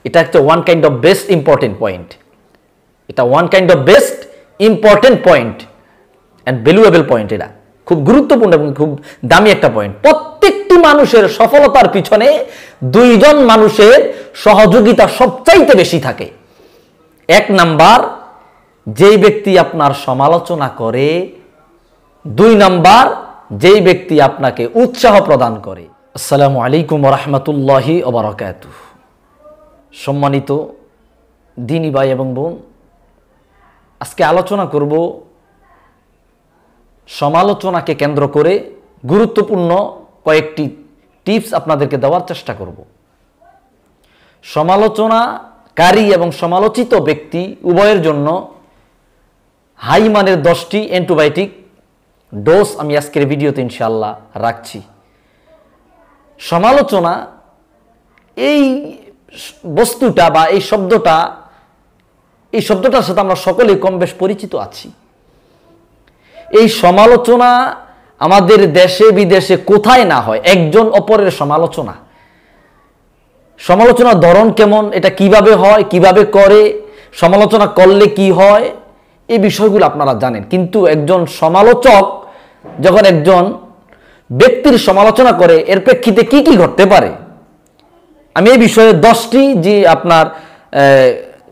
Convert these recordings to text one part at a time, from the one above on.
এটা একটা one kind of best important point. এটা one kind of best important point and valuable point. এটা খুব গুরুত্বপূর্ণ এবং খুব দামি একটা পয়েন্ট। প্রত্যেকটি মানুষের সফলতার পিছনে দুইজন মানুষের সহযোগিতা সবচাইতে বেশি থাকে। এক নাম্বার, যেই ব্যক্তি আপনার সমালোচনা করে। দুই নাম্বার, যেই ব্যক্তি আপনাকে উৎসাহ প্রদান করে। আসসালামু আলাইকুম ওয়া রাহমাতুল্লাহি ওয়া বারাকাতুহু। সম্মানিত দিনী ভাই এবং বোন, আজকে আলোচনা করব সমালোচনাকে কেন্দ্র করে গুরুত্বপূর্ণ কয়েকটি টিপস আপনাদেরকে দেওয়ার চেষ্টা করব। সমালোচনাকারী এবং সমালোচিত ব্যক্তি উভয়ের জন্য হাই মানের 10টি অ্যান্টিবায়োটিক ডোজ আমি আজকের ভিডিওতে ইনশাআল্লাহ রাখছি। সমালোচনা এই বস্তুটা বা এই শব্দটার সাথে আমরা সকলেই কম বেশ পরিচিত আছি। এই সমালোচনা আমাদের দেশে বিদেশে কোথায় না হয়, একজন অপরের সমালোচনার ধরন কেমন, এটা কিভাবে হয়, কিভাবে করে, সমালোচনা করলে কি হয়, এই বিষয়গুলো আপনারা জানেন। কিন্তু একজন সমালোচক যখন একজন ব্যক্তির সমালোচনা করে, এর প্রেক্ষিতে কি কি ঘটতে পারে, আমি এই বিষয়ে 10টি যে আপনার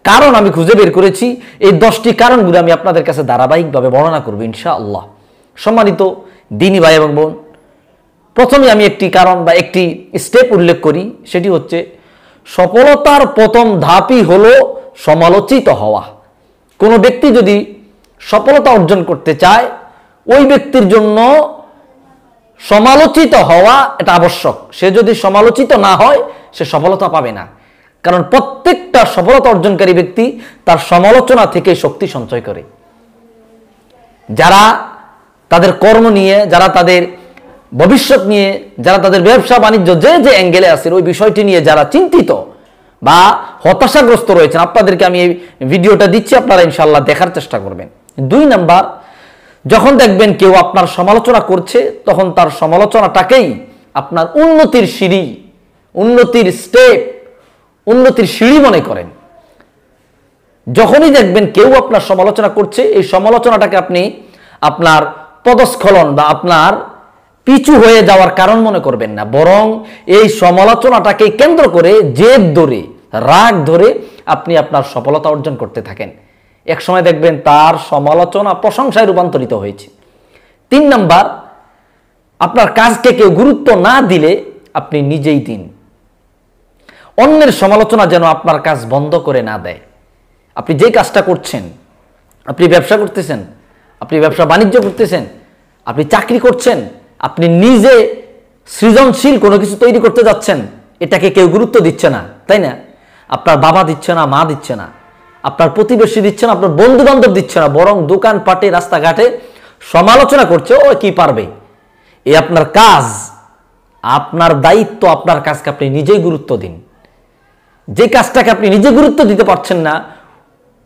কারণ আমি খুঁজে বের করেছি। এই 10টি কারণগুলো আমি আপনাদের কাছে ধারাবাহিকভাবে বর্ণনা করব ইনশাআল্লাহ। সম্মানিত দিনী ভাই এবং বোন, প্রথমে আমি একটি কারণ বা একটি স্টেপ উল্লেখ করি। সেটি হচ্ছে সফলতার প্রথম ধাপই হলো সমালোচিত হওয়া। কোনো ব্যক্তি যদি সফলতা অর্জন করতে চায়, ওই ব্যক্তির জন্য সমালোচিত হওয়া এটা আবশ্যক। সে যদি সমালোচিত না হয়, সে সফলতা পাবে না। কারণ প্রত্যেকটা সফলতা অর্জনকারী ব্যক্তি তার সমালোচনা থেকে শক্তি সঞ্চয় করে। যারা তাদের কর্ম নিয়ে, যারা তাদের ভবিষ্যৎ নিয়ে, যারা তাদের ব্যবসা বাণিজ্য যে যে অ্যাঙ্গেলে আছে ওই বিষয়টি নিয়ে যারা চিন্তিত বা হতাশাগ্রস্ত রয়েছেন, আপনাদেরকে আমি এই ভিডিওটা দিচ্ছি, আপনারা ইনশাআল্লাহ দেখার চেষ্টা করবেন। 2 নাম্বার, যখন দেখবেন কেউ আপনার সমালোচনা করছে, তখন তার সমালোচনাটাকেই আপনার উন্নতির সিঁড়ি, উন্নতির স্টেপ, উন্নতির সিঁড়ি মনে করেন। যখনই দেখবেন কেউ আপনার সমালোচনা করছে, এই সমালোচনাটাকে আপনি আপনার পদস্খলন বা আপনার পিছু হয়ে যাওয়ার কারণ মনে করবেন না, বরং এই সমালোচনাটাকে কেন্দ্র করে জেদ ধরে, রাগ ধরে আপনি আপনার সফলতা অর্জন করতে থাকেন। এক সময় দেখবেন তার সমালোচনা প্রশংসায় রূপান্তরিত হয়েছে। 3 নাম্বার, আপনার কাজকে কেউ গুরুত্ব না দিলে আপনি নিজেই দিন। অন্যের সমালোচনা যেন আপনার কাজ বন্ধ করে না দেয়। আপনি যে কাজটা করছেন, আপনি ব্যবসা করতেছেন, আপনি ব্যবসা বাণিজ্য করতেছেন, আপনি চাকরি করছেন, আপনি নিজে সৃজনশীল কোনো কিছু তৈরি করতে যাচ্ছেন, এটাকে কেউ গুরুত্ব দিচ্ছে না, তাই না? আপনার বাবা দিচ্ছে না, মা দিচ্ছে না, আপনার প্রতিবেশী দিচ্ছে না, আপনার বন্ধু বান্ধব দিচ্ছে না, বরং দোকানপাটে রাস্তাঘাটে সমালোচনা করছে, ও কি পারবে। এই আপনার কাজ, আপনার দায়িত্ব, আপনার কাজকে আপনি নিজেই গুরুত্ব দিন। যে কাজটাকে আপনি নিজে গুরুত্ব দিতে পারছেন না,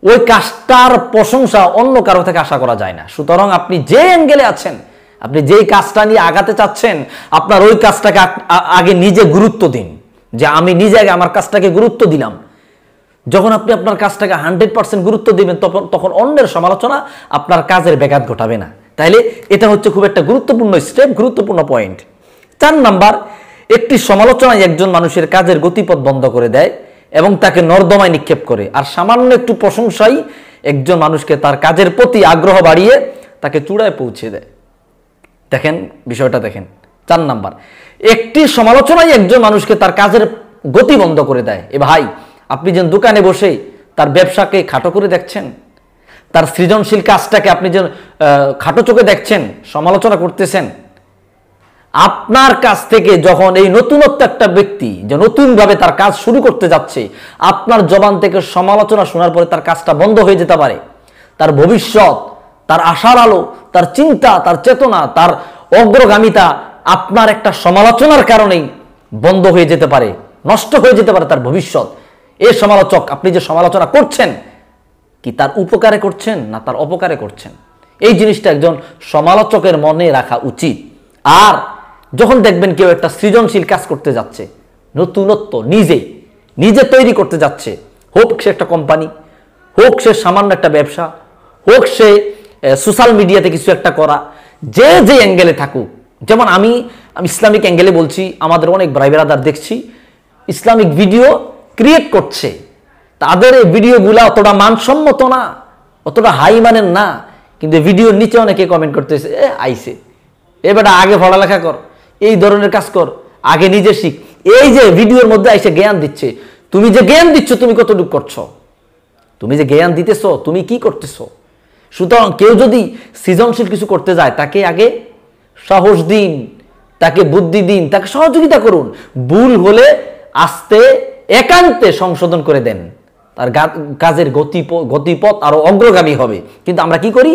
ওই কাজটার প্রশংসা অন্য কারো থেকে আশা করা যায় না। সুতরাং আপনি যে অ্যাঙ্গেলে আছেন, আপনি যেই কাজটা নিয়ে আগাতে চাচ্ছেন, আপনার ওই কাজটাকে আগে নিজে গুরুত্ব দিন, যে আমি নিজে আগে আমার কাজটাকে গুরুত্ব দিলাম। যখন আপনি আপনার কাজটাকে 100% গুরুত্ব দিবেন, তখন অন্যের সমালোচনা আপনার কাজের ব্যাঘাত ঘটাবে না। তাইলে এটা হচ্ছে খুব একটা গুরুত্বপূর্ণ স্টেপ, গুরুত্বপূর্ণ পয়েন্ট। 4 নাম্বার, একটি সমালোচনায় একজন মানুষের কাজের গতিপথ বন্ধ করে দেয় এবং তাকে নর্দমায় নিক্ষেপ করে। আর সামান্য একটু প্রশংসাই একজন মানুষকে তার কাজের প্রতি আগ্রহ বাড়িয়ে তাকে চূড়ায় পৌঁছে দেয়। দেখেন বিষয়টা, দেখেন। 4 নাম্বার, একটি সমালোচনাই একজন মানুষকে তার কাজের গতি বন্ধ করে দেয়। এ ভাই, আপনি যে দোকানে বসে তার ব্যবসাকে খাটো করে দেখছেন, তার সৃজনশীল কাজটাকে আপনি যে খাটো চোখে দেখছেন, সমালোচনা করতেছেন, আপনার কাছ থেকে যখন এই নতুনত্ব একটা ব্যক্তি যে নতুনভাবে তার কাজ শুরু করতে যাচ্ছে, আপনার জবান থেকে সমালোচনা শোনার পরে তার কাজটা বন্ধ হয়ে যেতে পারে। তার ভবিষ্যৎ, তার আশার আলো, তার চিন্তা, তার চেতনা, তার অগ্রগামিতা আপনার একটা সমালোচনার কারণেই বন্ধ হয়ে যেতে পারে, নষ্ট হয়ে যেতে পারে তার ভবিষ্যৎ। এই সমালোচক, আপনি যে সমালোচনা করছেন, কি তার উপকারে করছেন না তার অপকারে করছেন, এই জিনিসটা একজন সমালোচকের মনে রাখা উচিত। আর যখন দেখবেন কেউ একটা সৃজনশীল কাজ করতে যাচ্ছে, নতুনত্ব, নিজে তৈরি করতে যাচ্ছে, হোক সে একটা কোম্পানি, হোক সে সামান্য একটা ব্যবসা, হোক সে সোশ্যাল মিডিয়াতে কিছু একটা করা, যে যে অ্যাঙ্গেলে থাকুক। যেমন আমি ইসলামিক অ্যাঙ্গেলে বলছি, আমাদের অনেক ভাই ব্রাদার দেখছি ইসলামিক ভিডিও ক্রিয়েট করছে, তাদের এই ভিডিওগুলো অতটা মানসম্মত না, অতটা হাই মানের না, কিন্তু ভিডিওর নিচে অনেকে কমেন্ট করতেছে, আইসে এবার আগে পড়ালেখা কর, এই ধরনের কাজ কর, আগে নিজে শিখ। এই যে ভিডিওর মধ্যে আইসে জ্ঞান দিচ্ছে, তুমি যে জ্ঞান দিচ্ছ তুমি কতটুকু করছো, তুমি যে জ্ঞান দিতেছো তুমি কি করতেছো। সুতরাং কেউ যদি সৃজনশীল কিছু করতে যায় তাকে আগে সাহস দিন, তাকে বুদ্ধি দিন, তাকে সহযোগিতা করুন, ভুল হলে আস্তে একান্তে সংশোধন করে দেন, তার কাজের গতিপথ আরো অগ্রগামী হবে। কিন্তু আমরা কি করি,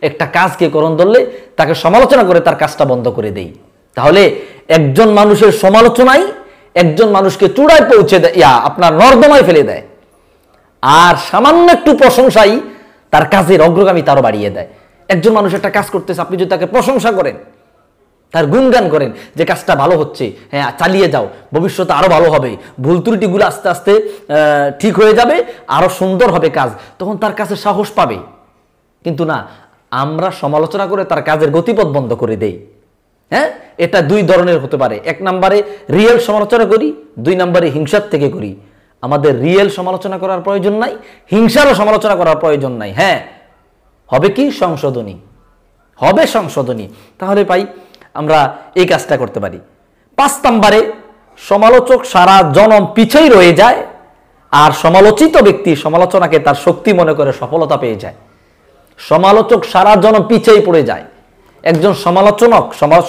একটা কাজকে করণ ধরলে তাকে সমালোচনা করে তার কাজটা বন্ধ করে দেই। তাহলে একজন মানুষের সমালোচনাই একজন মানুষকে চূড়ায় পৌঁছে দেয়, আপনার নর্দমায় ফেলে দেয়, আর সামান্য একটু প্রশংসাই তার কাজের অগ্রগামী তারও বাড়িয়ে দেয়। একজন মানুষ একটা কাজ করতেছে, আপনি যদি তাকে প্রশংসা করেন, তার গুণগান করেন যে কাজটা ভালো হচ্ছে, হ্যাঁ চালিয়ে যাও, ভবিষ্যতে আরো ভালো হবে, ভুল ত্রুটিগুলো আস্তে আস্তে ঠিক হয়ে যাবে, আরো সুন্দর হবে কাজ, তখন তার কাছে সাহস পাবে। কিন্তু না, আমরা সমালোচনা করে তার কাজের গতিপথ বন্ধ করে দেই। হ্যাঁ, এটা দুই ধরনের হতে পারে। এক নম্বরে রিয়েল সমালোচনা করি, দুই নম্বরে হিংসার থেকে করি। আমাদের রিয়েল সমালোচনা করার প্রয়োজন নাই, হিংসারও সমালোচনা করার প্রয়োজন নাই। হ্যাঁ, হবে কি সংশোধনী, হবে সংশোধনী। তাহলে ভাই আমরা এই কাজটা করতে পারি। 5 নম্বরে সমালোচক সারা জনম পিছেই রয়ে যায়, আর সমালোচিত ব্যক্তি সমালোচনাকে তার শক্তি মনে করে সফলতা পেয়ে যায়। সমালোচক সারা জনম পিছেই পড়ে যায়। একজন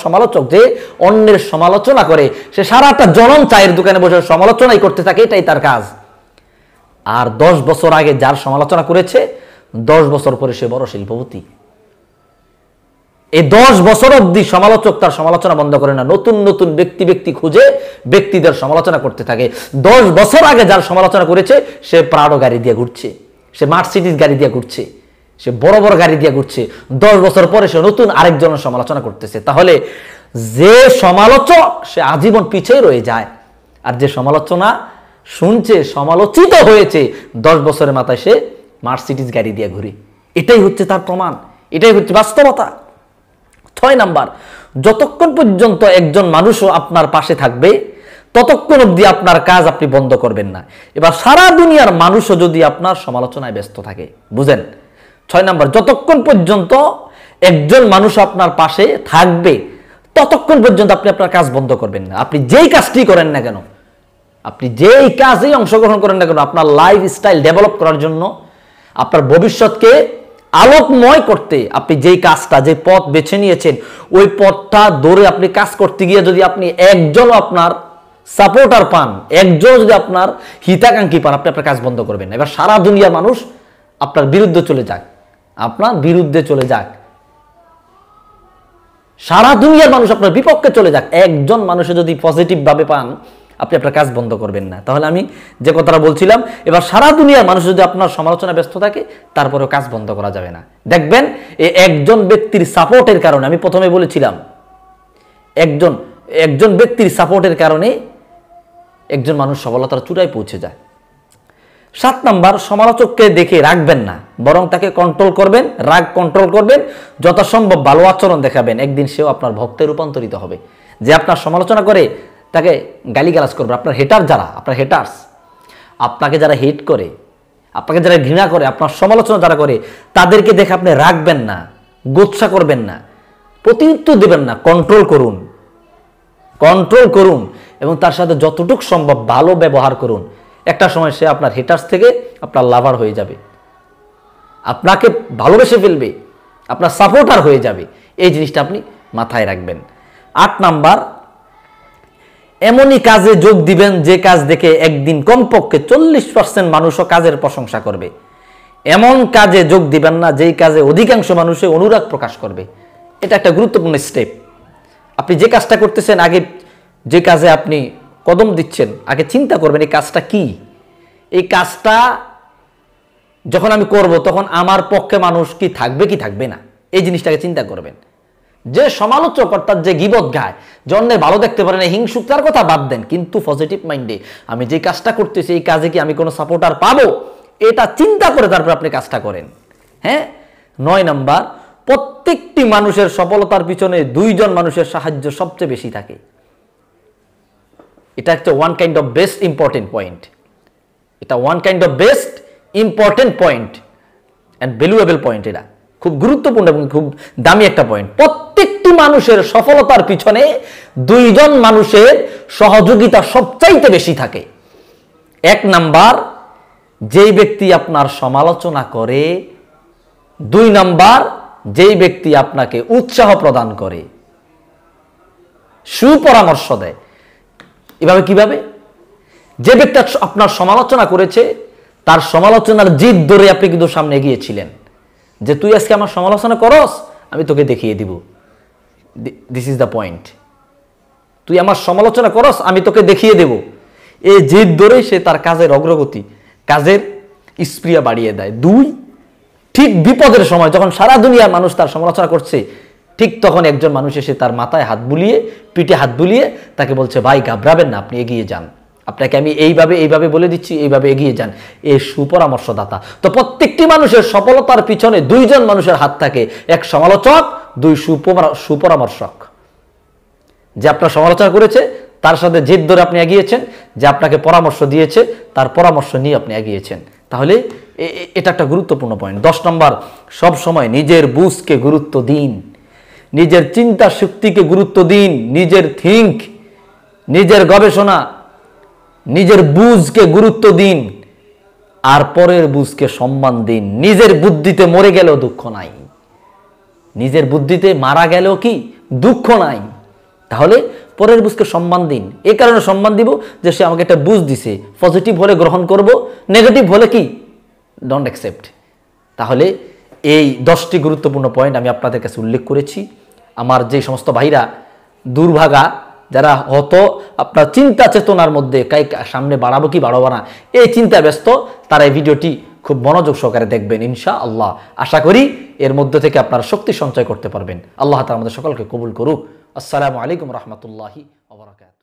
সমালোচক যে অন্যের সমালোচনা করে, সে সারাটা জনম চায়ের দোকানে বসে সমালোচনাই করতে থাকে, এটাই তার কাজ। আর 10 বছর আগে যার সমালোচনা করেছে, 10 বছর পরে সে বড় শিল্পপতি। এই 10 বছর অবধি সমালোচক তার সমালোচনা বন্ধ করে না, নতুন নতুন ব্যক্তি খুঁজে ব্যক্তিদের সমালোচনা করতে থাকে। 10 বছর আগে যার সমালোচনা করেছে, সে প্রাডো গাড়ি দিয়ে ঘুরছে, সে মার্সিডিজ গাড়ি দিয়ে ঘুরছে, সে বড় বড় গাড়ি দিয়ে ঘুরছে। 10 বছর পরে সে নতুন আরেকজনের সমালোচনা করতেছে। তাহলে যে সমালোচক সে আজীবন পিছিয়ে রয়ে যায়, আর যে সমালোচনা শুনছে, সমালোচিত হয়েছে, 10 বছরের মাথায় সে মার্সিডিজ গাড়ি দিয়ে ঘুরে। এটাই হচ্ছে তার প্রমাণ, এটাই হচ্ছে বাস্তবতা। 6 নাম্বার, যতক্ষণ পর্যন্ত একজন মানুষও আপনার পাশে থাকবে, ততক্ষণ অবধি আপনার কাজ আপনি বন্ধ করবেন না। এবার সারা দুনিয়ার মানুষও যদি আপনার সমালোচনায় ব্যস্ত থাকে, বুঝেন, 6 নাম্বার, যতক্ষণ পর্যন্ত একজন মানুষ আপনার পাশে থাকবে, ততক্ষণ পর্যন্ত আপনি আপনার কাজ বন্ধ করবেন না। আপনি যেই কাজটি করেন না কেন, আপনি যেই কাজেই অংশগ্রহণ করেন না কেন, আপনার লাইফ স্টাইল ডেভেলপ করার জন্য, আপনার ভবিষ্যৎকে আলোকময় করতে আপনি যেই কাজটা, যে পথ বেছে নিয়েছেন, ওই পথটা ধরে আপনি কাজ করতে গিয়ে যদি আপনি একজনও আপনার সাপোর্টার পান, একজন যদি আপনার হিতাকাঙ্ক্ষী পান, আপনি আপনার কাজ বন্ধ করবেন না। এবার সারা দুনিয়ার মানুষ আপনার বিরুদ্ধে চলে যাক, আপনার বিরুদ্ধে চলে যাক, সারা দুনিয়ার মানুষ আপনার বিপক্ষে চলে যাক, একজন মানুষে যদি পজিটিভ ভাবে পান, আপনি আপনার কাজ বন্ধ করবেন না। তাহলে আমি যে কথাটা বলছিলাম, এবার সারা দুনিয়ার মানুষ যদি আপনার সমালোচনা ব্যস্ত থাকে, তারপরেও কাজ বন্ধ করা যাবে না। দেখবেন এই একজন ব্যক্তির সাপোর্টের কারণে, আমি প্রথমে বলেছিলাম, একজন ব্যক্তির সাপোর্টের কারণে একজন মানুষ সফলতার চূড়ায় পৌঁছে যায়। 7 নাম্বার, সমালোচককে দেখে রাখবেন না, বরং তাকে কন্ট্রোল করবেন, রাগ কন্ট্রোল করবেন, যথাসম্ভব ভালো আচরণ দেখাবেন। একদিন সেও আপনার ভক্তে রূপান্তরিত হবে। যে আপনার সমালোচনা করে তাকে গালিগালাজ করবে, আপনার হেটার যারা, আপনার হেটার্স, আপনাকে যারা হেট করে, আপনাকে যারা ঘৃণা করে, আপনার সমালোচনা যারা করে, তাদেরকে দেখে আপনি রাখবেন না, গোচ্ছা করবেন না, প্রত্যুত্তর দেবেন না, কন্ট্রোল করুন এবং তার সাথে যতটুকু সম্ভব ভালো ব্যবহার করুন। একটা সময় সে আপনার হেটার্স থেকে আপনার লাভার হয়ে যাবে, আপনাকে ভালোবেসে ফেলবে, আপনার সাপোর্টার হয়ে যাবে। এই জিনিসটা আপনি মাথায় রাখবেন। 8 নাম্বার, এমনই কাজে যোগ দিবেন যে কাজ দেখে একদিন কমপক্ষে 40% মানুষও কাজের প্রশংসা করবে। এমন কাজে যোগ দিবেন না যেই কাজে অধিকাংশ মানুষে অনুরাগ প্রকাশ করবে। এটা একটা গুরুত্বপূর্ণ স্টেপ। আপনি যে কাজটা করতেছেন, আগে যে কাজে আপনি কদম দিচ্ছেন, আগে চিন্তা করবেন এই কাজটা কি, এই কাজটা যখন আমি করব তখন আমার পক্ষে মানুষ কি থাকবে কি থাকবে না, এই জিনিসটাকে চিন্তা করবেন। যে সমালোচক অর্থাৎ যে গীবত গায়, জন্যে ভালো দেখতে পারে না, হিংসুক, তার কথা বাদ দেন, কিন্তু পজিটিভ মাইন্ডে আমি যে কাজটা করতেছি এই কাজে কি আমি কোনো সাপোর্টার পাবো, এটা চিন্তা করে তারপর আপনি কাজটা করেন। হ্যাঁ, 9 নাম্বার, প্রত্যেকটি মানুষের সফলতার পিছনে 2 জন মানুষের সাহায্য সবচেয়ে বেশি থাকে। এটা একটা one kind of best important point, এটা one kind of best important point and valuable point. এটা খুব গুরুত্বপূর্ণ এবং খুব দামি একটা পয়েন্ট। প্রত্যেকটি মানুষের সফলতার পিছনে 2 জন মানুষের সহযোগিতা সবচাইতে বেশি থাকে। 1 নাম্বার, যেই ব্যক্তি আপনার সমালোচনা করে। 2 নাম্বার, যেই ব্যক্তি আপনাকে উৎসাহ প্রদান করে, সুপরামর্শ দেয়। এভাবে কিভাবে? যে ব্যক্তি আপনার সমালোচনা করেছে তার সমালোচনার জিদ ধরে আপনি কিন্তু সামনে এগিয়েছিলেন, যে তুই আজকে আমার সমালোচনা করস, আমি তোকে দেখিয়ে দিব। This is the point. তুই আমার সমালোচনা করস, আমি তোকে দেখিয়ে দেব। এই জিদ ধরেই সে তার কাজের অগ্রগতি, কাজের স্প্রিয়া বাড়িয়ে দেয়। 2, ঠিক বিপদের সময় যখন সারা দুনিয়ার মানুষ তার সমালোচনা করছে, ঠিক তখন একজন মানুষ এসে তার মাথায় হাত বুলিয়ে, পিঠে হাত বুলিয়ে তাকে বলছে, ভাই ঘাবড়াবেন না, আপনি এগিয়ে যান, আপনাকে আমি এইভাবে বলে দিচ্ছি, এইভাবে এগিয়ে যান। এই সুপরামর্শদাতা। তো প্রত্যেকটি মানুষের সফলতার পিছনে 2 জন মানুষের হাত থাকে, 1 সমালোচক, 2 সুপরামর্শক। যে আপনার সমালোচনা করেছে তার সাথে জেদ ধরে আপনি এগিয়েছেন, যে আপনাকে পরামর্শ দিয়েছে তার পরামর্শ নিয়ে আপনি এগিয়েছেন। তাহলে এটা একটা গুরুত্বপূর্ণ পয়েন্ট। 10 নম্বর, সব সময় নিজের বুঝকে গুরুত্ব দিন, নিজের চিন্তা শক্তিকে গুরুত্ব দিন, নিজের থিঙ্ক, নিজের গবেষণা, নিজের বুঝকে গুরুত্ব দিন, আর পরের বুঝকে সম্মান দিন। নিজের বুদ্ধিতে মরে গেলেও দুঃখ নাই, নিজের বুদ্ধিতে মারা গেলেও কি দুঃখ নাই। তাহলে পরের বুঝকে সম্মান দিন। এই কারণে সম্মান দিব যে সে আমাকে একটা বুঝ দিছে, পজিটিভ হলে গ্রহণ করব, নেগেটিভ হলে কি ডোন্ট অ্যাকসেপ্ট। তাহলে এই 10টি গুরুত্বপূর্ণ পয়েন্ট আমি আপনাদের কাছে উল্লেখ করেছি। আমার যে সমস্ত ভাইরা দুর্ভাগা, যারা হতো আপনার চিন্তা চেতনার মধ্যে সামনে বাড়াবো কি বাড়াবো না এই চিন্তা ব্যস্ত, তারা এই ভিডিওটি খুব মনোযোগ সহকারে দেখবেন ইনশাআল্লাহ। আশা করি এর মধ্যে থেকে আপনারা শক্তি সঞ্চয় করতে পারবেন। আল্লাহ তাআলা আমাদের সকলকে কবুল করুক। আসসালামু আলাইকুম রহমতুল্লাহি ওয়া বারাকাতুহু।